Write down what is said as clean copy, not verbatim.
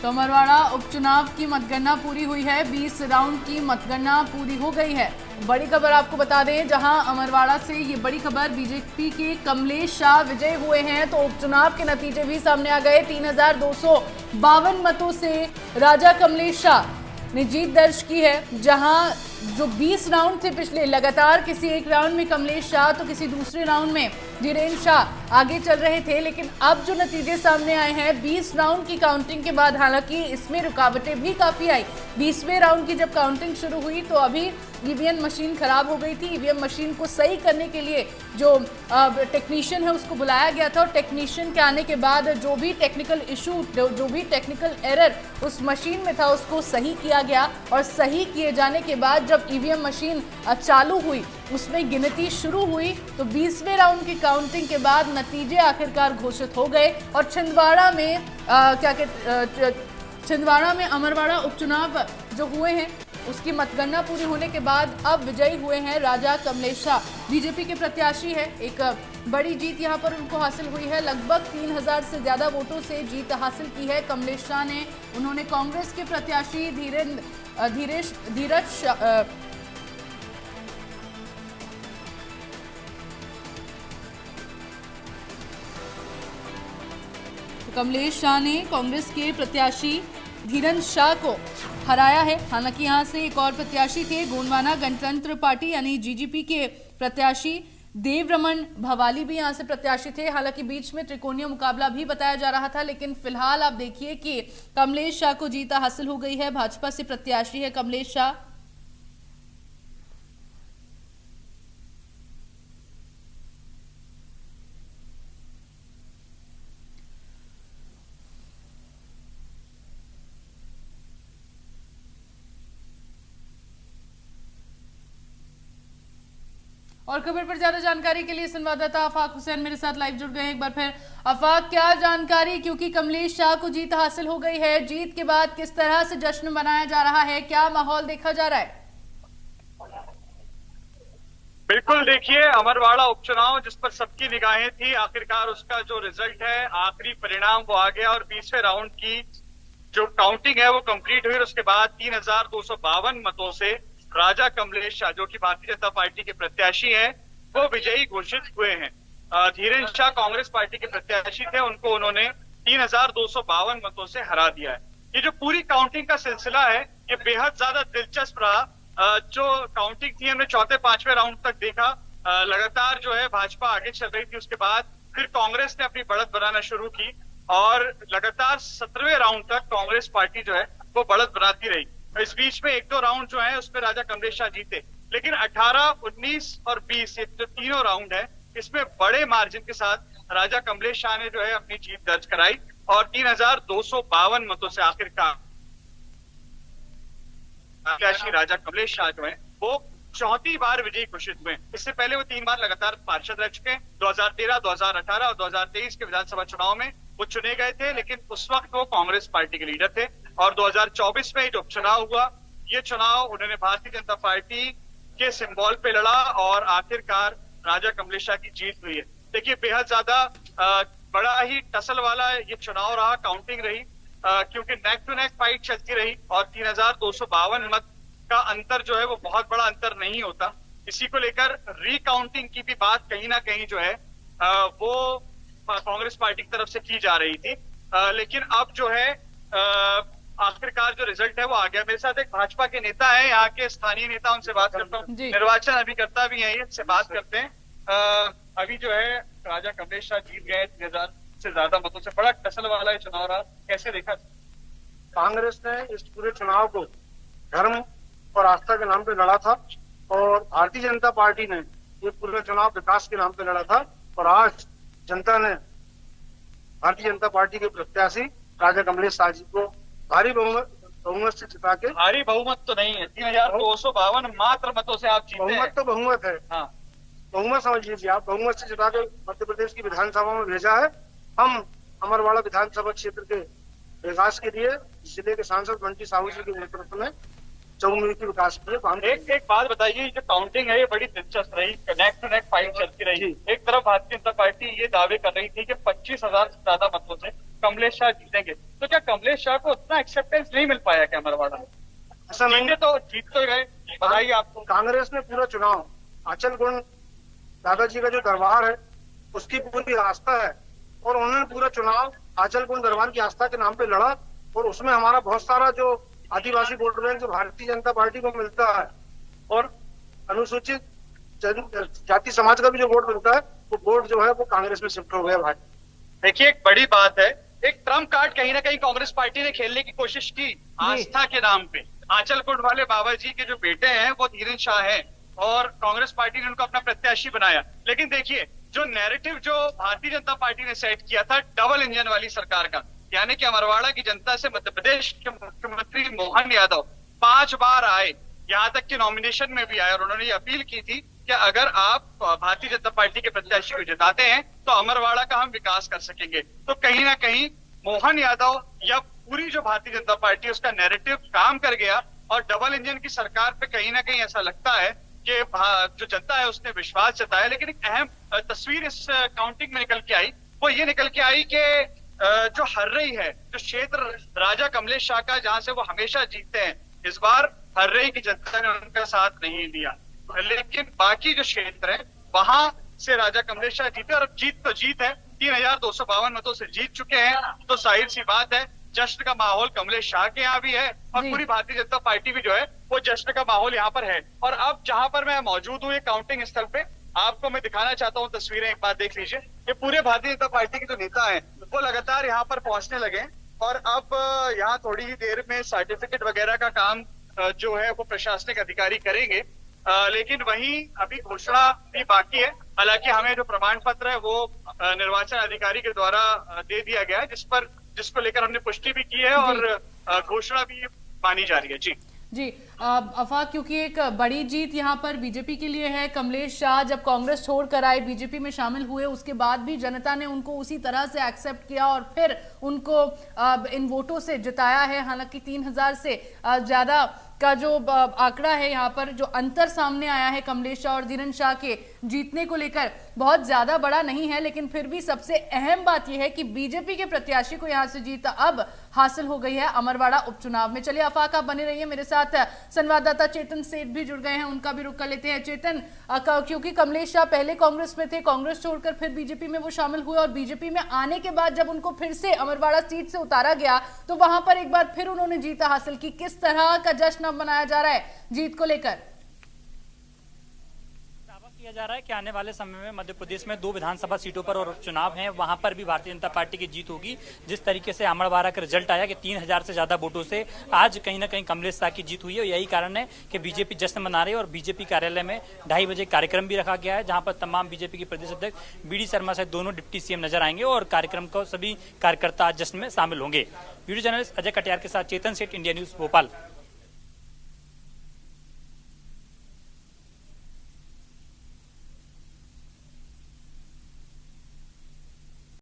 तो अमरवाड़ा उपचुनाव की मतगणना पूरी हुई है। 20 राउंड की मतगणना पूरी हो गई है। बड़ी खबर आपको बता दें, जहां अमरवाड़ा से ये बड़ी खबर, बीजेपी के कमलेश शाह विजय हुए हैं। तो उपचुनाव के नतीजे भी सामने आ गए। 3252 मतों से राजा कमलेश शाह ने जीत दर्ज की है। जहां जो 20 राउंड थे पिछले, लगातार किसी एक राउंड में कमलेश शाह तो किसी दूसरे राउंड में धीरेन्द्र शाह आगे चल रहे थे। लेकिन अब जो नतीजे सामने आए हैं 20 राउंड की काउंटिंग के बाद, हालांकि इसमें रुकावटें भी काफी आई। 20वें राउंड की जब काउंटिंग शुरू हुई तो अभी ईवीएम मशीन खराब हो गई थी। ईवीएम मशीन को सही करने के लिए जो टेक्नीशियन है उसको बुलाया गया था, और टेक्नीशियन के आने के बाद जो भी टेक्निकल इशू, जो भी टेक्निकल एरर उस मशीन में था उसको सही किया गया। और सही किए जाने के बाद जब ईवीएम मशीन चालू हुई, उसमें गिनती शुरू हुई, तो 20वें राउंड की काउंटिंग के बाद नतीजे आखिरकार घोषित हो गए। और छिंदवाड़ा में छिंदवाड़ा में अमरवाड़ा उपचुनाव जो हुए हैं उसकी मतगणना पूरी होने के बाद अब विजयी हुए हैं राजा कमलेश शाह। बीजेपी के प्रत्याशी है। एक बड़ी जीत यहां पर उनको हासिल हुई है। लगभग 3000 से ज्यादा वोटों से जीत हासिल की है कमलेश शाह ने। उन्होंने कांग्रेस के प्रत्याशी कमलेश शाह ने कांग्रेस के प्रत्याशी धीरेन्द्र शाह को हराया है। हालांकि यहां से एक और प्रत्याशी थे, गोंडवाना गणतंत्र पार्टी यानी जीजीपी के प्रत्याशी देवरमन भवाली भी यहां से प्रत्याशी थे। हालांकि बीच में त्रिकोणीय मुकाबला भी बताया जा रहा था, लेकिन फिलहाल आप देखिए कि कमलेश शाह को जीत हासिल हो गई है। भाजपा से प्रत्याशी है कमलेश शाह। और खबर पर ज्यादा जानकारी के लिए संवाददाता आफाक हुसैन मेरे साथ लाइव जुड़ गए हैं। एक बार फिर आफाक, क्या जानकारी, क्योंकि कमलेश शाह को जीत हासिल हो गई है, जीत के बाद किस तरह से जश्न मनाया जा रहा है, क्या माहौल देखा जा रहा है? बिल्कुल, देखिए अमरवाड़ा उपचुनाव जिस पर सबकी निगाहें थी, आखिरकार उसका जो रिजल्ट है, आखिरी परिणाम वो आ गया। और 20वें राउंड की जो काउंटिंग है वो कंप्लीट हुई। उसके बाद 3252 मतों से राजा कमलेश शाह, जो कि भारतीय जनता पार्टी के प्रत्याशी हैं, वो विजयी घोषित हुए हैं। धीरेन्द्र शाह कांग्रेस पार्टी के प्रत्याशी थे, उनको उन्होंने 3252 मतों से हरा दिया है। ये जो पूरी काउंटिंग का सिलसिला है ये बेहद ज्यादा दिलचस्प रहा। जो काउंटिंग थी हमने चौथे पांचवें राउंड तक देखा, लगातार जो है भाजपा आगे चल रही थी। उसके बाद फिर कांग्रेस ने अपनी बढ़त बनाना शुरू की और लगातार 17वें राउंड तक कांग्रेस पार्टी जो है वो बढ़त बनाती रही। इस बीच में एक दो राउंड जो है उसमें राजा कमलेश शाह जीते, लेकिन 18, 19 और 20 ये जो तीनों राउंड है इसमें बड़े मार्जिन के साथ राजा कमलेश शाह ने जो है अपनी जीत दर्ज कराई और 3252 मतों से आखिरकार राजा कमलेश शाह जो है वो चौथी बार विजयी घोषित हुए। इससे पहले वो 3 बार लगातार पार्षद रह चुके हैं। 2013, 2018 और 2023 के विधानसभा चुनाव में वो चुने गए थे, लेकिन उस वक्त वो कांग्रेस पार्टी के लीडर थे। और 2024 में जो उपचुनाव हुआ, ये चुनाव उन्होंने भारतीय जनता पार्टी के सिंबल पे लड़ा और आखिरकार राजा कमलेश शाह की जीत हुई है। देखिए बेहद ज्यादा बड़ा ही टसल वाला ये चुनाव रहा, काउंटिंग रही, क्योंकि नेक टू नेक फाइट चलती रही और 3252 मत का अंतर जो है वो बहुत बड़ा अंतर नहीं होता। इसी को लेकर रिकाउंटिंग की भी बात कहीं ना कहीं जो है वो कांग्रेस पार्टी की तरफ से की जा रही थी, लेकिन अब जो है आखिरकार जो रिजल्ट है वो आ गया। मेरे साथ एक भाजपा के नेता है, यहाँ के स्थानीय नेता, उनसे बात करता हूँ। निर्वाचन अभिकर्ता भी है, इससे बात करते हैं। अभी जो है राजा कमलेश शाह जीत गए 3000 से ज्यादा मतों से, बड़ा टसल वाला ये चुनाव रहा, कैसे देखा? कांग्रेस ने इस पूरे चुनाव को धर्म और आस्था के नाम पे लड़ा था और भारतीय जनता पार्टी ने ये पूरा चुनाव विकास के नाम पे लड़ा था। और आज जनता ने भारतीय जनता पार्टी के प्रत्याशी राजा कमलेश शाह जी को भारी बहुमत से जिता के, भारी बहुमत तो नहीं है, 3252 मात्र मतों से आप जीते। बहुमत तो बहुमत है, हाँ बहुमत समझ लीजिए आप, बहुमत से जिता के मध्य प्रदेश की विधानसभा में भेजा है। हम अमरवाड़ा विधानसभा क्षेत्र के विकास के लिए जिले के सांसद बंटी साहू जी के नेतृत्व में चौमुखी विकास के लिए एक बात बताइए, जो काउंटिंग है ये बड़ी दिलचस्प रही, नेक टू नेक फाइट चलती रही। एक तरफ भारतीय जनता पार्टी ये दावे कर रही थी कि 25,000 से ज्यादा मतों से कमलेश शाह जीतेंगे। तो क्या कमलेश शाह को उतना एक्सेप्टेंस नहीं मिल पाया क्या अमरवाड़ा में? ऐसा नहीं, तो जीत तो गए, बताइए आपको। कांग्रेस ने पूरा चुनाव आंचलकुंड दादाजी का जो दरबार है उसकी पूरी आस्था है, और उन्होंने पूरा चुनाव आंचलकुंड दरबार की आस्था के नाम पे लड़ा, और उसमें हमारा बहुत सारा जो आदिवासी वोट बैंक जो भारतीय जनता पार्टी को मिलता है और अनुसूचित जाति समाज का भी जो वोट मिलता है वो वोट जो है वो कांग्रेस में शिफ्ट हो गया भाई। देखिए, एक बड़ी बात है, एक ट्रम्प कार्ड कहीं ना कहीं कांग्रेस पार्टी ने खेलने की कोशिश की आस्था के नाम पे। आंचलकुंड वाले बाबा जी के जो बेटे हैं वो धीरेन्द्र शाह हैं और कांग्रेस पार्टी ने उनको अपना प्रत्याशी बनाया। लेकिन देखिए, जो नैरेटिव जो भारतीय जनता पार्टी ने सेट किया था डबल इंजन वाली सरकार का, यानी कि अमरवाड़ा की जनता से मध्य प्रदेश के मुख्यमंत्री मोहन यादव 5 बार आए, यहाँ तक कि नॉमिनेशन में भी आए, और उन्होंने ये अपील की थी कि अगर आप भारतीय जनता पार्टी के प्रत्याशी को जिताते हैं तो अमरवाड़ा का हम विकास कर सकेंगे। तो कहीं ना कहीं मोहन यादव या पूरी जो भारतीय जनता पार्टी उसका नैरेटिव काम कर गया, और डबल इंजन की सरकार पे कहीं ना कहीं ऐसा लगता है कि जो जनता है उसने विश्वास जताया। लेकिन एक अहम तस्वीर इस काउंटिंग में निकल के आई, वो ये निकल के आई कि जो हर्रई है, जो क्षेत्र राजा कमलेश शाह का जहां से वो हमेशा जीतते हैं, इस बार हर्रई की जनता ने उनका साथ नहीं दिया। लेकिन बाकी जो क्षेत्र है वहां से राजा कमलेश शाह जीते, और अब जीत तो जीत है, 3252 मतों से जीत चुके हैं। तो जाहिर सी बात है जश्न का माहौल कमलेश शाह के यहाँ भी है, और पूरी भारतीय जनता पार्टी भी जो है वो जश्न का माहौल यहाँ पर है। और अब जहां पर मैं मौजूद हूँ, ये काउंटिंग स्थल पे, आपको मैं दिखाना चाहता हूँ तस्वीरें, एक बार देख लीजिए। ये पूरे भारतीय जनता पार्टी के जो नेता हैं वो लगातार यहाँ पर पहुंचने लगे, और अब यहाँ थोड़ी ही देर में सर्टिफिकेट वगैरह का काम जो है वो प्रशासनिक अधिकारी करेंगे। लेकिन वहीं अभी घोषणा भी बाकी है। हालांकि हमें जो प्रमाण पत्र है वो निर्वाचन अधिकारी के द्वारा दे दिया गया है, जिसको लेकर हमने पुष्टि भी की है और घोषणा भी मानी जा रही है। जी अफा, क्योंकि एक बड़ी जीत यहाँ पर बीजेपी के लिए है। कमलेश शाह जब कांग्रेस छोड़कर आए, बीजेपी में शामिल हुए, उसके बाद भी जनता ने उनको उसी तरह से एक्सेप्ट किया और फिर उनको इन वोटों से जिताया है। हालांकि 3000 से ज्यादा का जो आंकड़ा है, यहाँ पर जो अंतर सामने आया है कमलेश शाह और धीरेन्द्र शाह के जीतने को लेकर, बहुत ज्यादा बड़ा नहीं है। लेकिन फिर भी सबसे अहम बात यह है कि बीजेपी के प्रत्याशी को यहाँ से जीत अब हासिल हो गई है अमरवाड़ा उपचुनाव में। चलिए अफाक, आप बने रहिए, मेरे साथ संवाददाता चेतन सेठ भी जुड़ गए हैं, उनका भी रुख कर लेते हैं। चेतन, क्योंकि कमलेश शाह पहले कांग्रेस में थे, कांग्रेस छोड़कर फिर बीजेपी में वो शामिल हुए, और बीजेपी में आने के बाद जब उनको फिर से अमरवाड़ा सीट से उतारा गया तो वहां पर एक बार फिर उन्होंने जीत हासिल की। किस तरह का जश्न मनाया जा रहा है जीत को लेकर? किया जा रहा है कि आने वाले समय में मध्य प्रदेश में 2 विधानसभा सीटों पर और उपचुनाव हैं, वहां पर भी भारतीय जनता पार्टी की जीत होगी। जिस तरीके से अमरवाड़ा का रिजल्ट आया कि 3000 से ज्यादा वोटों से आज कहीं ना कहीं कमलेश शाह की जीत हुई है, यही कारण है कि बीजेपी जश्न मना रही है। और बीजेपी कार्यालय में 2:30 बजे कार्यक्रम भी रखा गया है, जहां पर तमाम बीजेपी के प्रदेश अध्यक्ष बीडी शर्मा सहित दोनों डिप्टी सीएम नजर आएंगे, और कार्यक्रम को सभी कार्यकर्ता आज जश्न में शामिल होंगे। वीडियो जर्नलिस्ट अजय कटियार के साथ चेतन सेठ, इंडिया न्यूज, भोपाल।